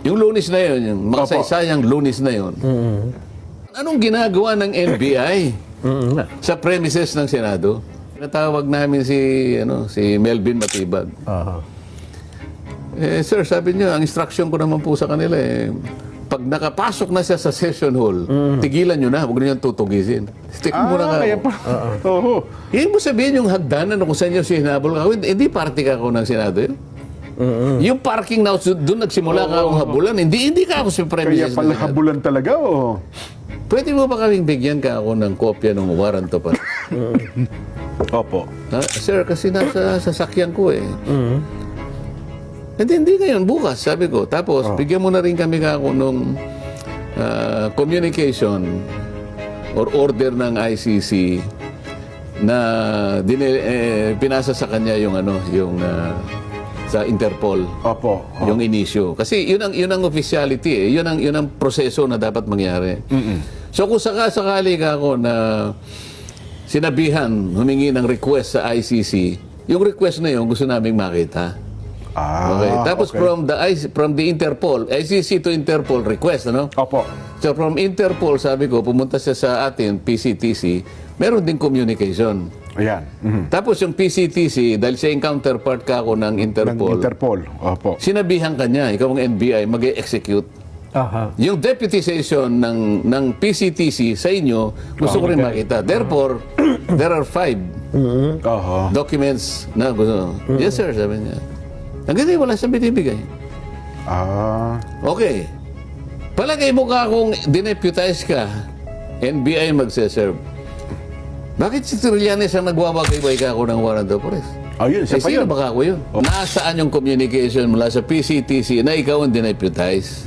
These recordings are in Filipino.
Yung Lunes na yun, yung makasaysayang Lunes na yun. Anong ginagawa ng NBI sa premises ng Senado? Natawag namin si Melvin Matibag. Sir, sabi niyo, ang instruction ko naman po sa kanila pag nakapasok na siya sa session hall, tigilan nyo na, huwag niyo tutugisin. Stick mo na nga ako. Yan mo sabihin yung hagdanan kung saan yung sinabol ka. Hindi party ka ako ng Senado yun. Yung parking na doon nagsimula ka akong habulan, hindi ka ako sa premises. Kaya pala habulan talaga, Pwede mo ba kaming bigyan ka ako ng kopya ng warrant to pa? Opo. Sir, kasi nasa sasakyan ko Hindi ngayon, bukas, sabi ko. Tapos, bigyan mo na rin kami ako nung communication or order ng ICC na pinasa sa kanya yung sa Interpol. Opo. Yung inisyo. Kasi yun ang officiality Yun ang proseso na dapat mangyari. So kung sakali ka ako na sinabihan, humingi ng request sa ICC, yung request na yun gusto naming makita. Okay. Tapos from the Interpol, ICC to Interpol request, ano? Opo. So from Interpol, sabi ko, pumunta siya sa atin, PCTC, meron din communication. Ayan. Tapos yung PCTC, dahil siya yung counterpart ka ako ng Interpol, Opo. sinabihan ka niya, ikaw ang NBI, mag-execute. Yung deputization ng PCTC sa inyo, gusto ko rin makita. Therefore, there are 5 documents na gusto. Yes, sir, sabi niya. Hanggang wala siyang binibigay. Okay. Palagay mo ka kung dineputize ka, NBI magse-serve. Bakit si Trillanes ang nagwawagay-way ka ako ng warrant of arrest? Ayun, siya pa sino yun. ba ako yun? Nasaan yung communication mula sa PCTC na ikaw ang dineputize?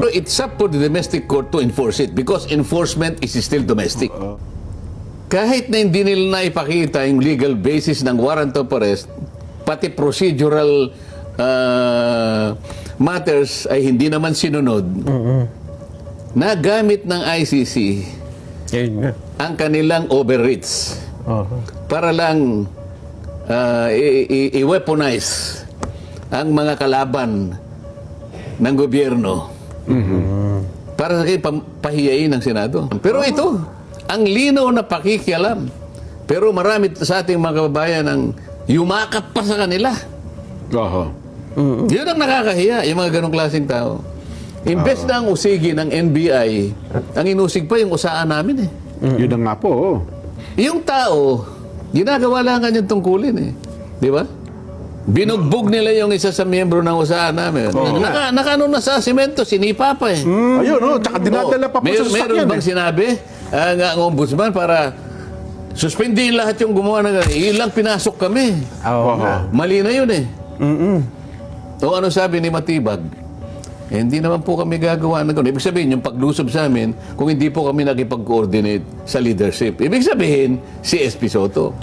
So it's up for the domestic court to enforce it because enforcement is still domestic. Kahit na hindi nila naipakita yung legal basis ng warrant of arrest, pati procedural matters ay hindi naman sinunod, nagamit ng ICC ang kanilang overreach para lang i-weaponize ang mga kalaban ng gobyerno para pahiyain ng Senado. Pero ito, ang linaw na pakikialam. Pero marami sa ating mga kababayan ang yumakap pa sa kanila. Yun ang nakakahiya, yung mga ganong klaseng tao. Imbes na ang usigi ng NBI, ang inusig pa yung usaan namin Yun ang nga po. Yung tao, ginagawa lang kanyang tungkulin Di ba? Binugbog nila yung isa sa miyembro ng usahan namin. Nakaano na sa simento, sinipa pa Ayun, tsaka dinadala pa po sa sasakyan. Meron bang sinabi ang ombudsman para suspindihin lahat yung gumawa ng ganyan? Ilang pinasok kami. Mali na yun O ano sabi ni Matibag? Hindi naman po kami gagawa ng gano'n. Ibig sabihin, yung paglusob sa amin, kung hindi po kami nakipag-coordinate sa leadership. Ibig sabihin, si SP Soto.